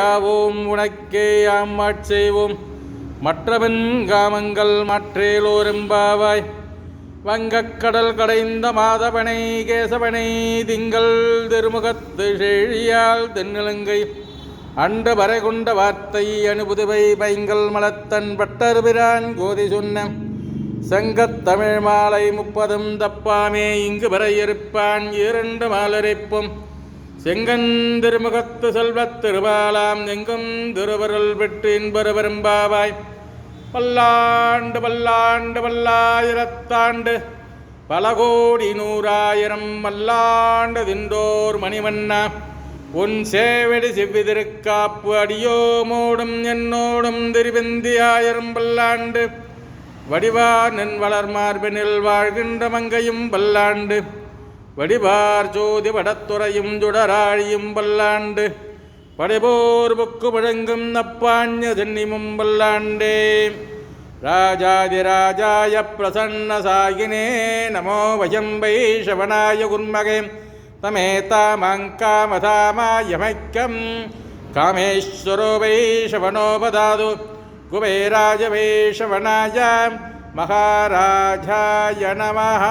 யாவோம் உனக்கே யாம் ஆட்செய்வோம் மற்றவன் காமங்கள் மற்றேலோரெம்பாவாய். வங்கக்கடல் கடைந்த மாதவனை கேசவனை திங்கள் திருமுகத்து செழியால் தென்னிலங்கை அன்று வரை கொண்ட வார்த்தை அனுபுதுவை பைங்கல் மலத்தன் பட்டர்பிரான் கோதி சொன்ன சங்கத்தமிழ் மாலை 30 தப்பாமே இங்கு வரை இருப்பான் 2 மாலரைப்பும் செங்கன் திருமுகத்து செல்வத் திருவாலாம் எங்கும் திருவருள் பெற்று இன்பருவரும்பாவாய். பல்லாண்டு பல்லாண்டு பல்லாயிரத்தாண்டு பல கோடி 100,000 மல்லாண்டு தின்றோர் மணிவண்ணா உன் சேவடி செவ்விதிருக்காப்பு அடியோமோடும் என்னோடும் திருவெந்தி 1000 பல்லாண்டு வடிவார் நின் வளர் மார்பினில் வாழ்கின்ற மங்கையும் பல்லாண்டு வடிவார் ஜோதி வடத்துறையும் ஜுடராழியும் பல்லாண்டு படைபோர் புக்கு முழங்கும் நப்பாஞ்ச தென்னிமும் பல்லாண்டே. ராஜாதிராஜாய பிரசன்ன சாயினே நமோ வயம்பை சவனாய குர்மகே தமேதாமாங்காமதாமாயமைக்கம் காமேஸ்வரோ வை சவனோபதாது குபேராஜ வை சவனாய மகாராஜாய நமः.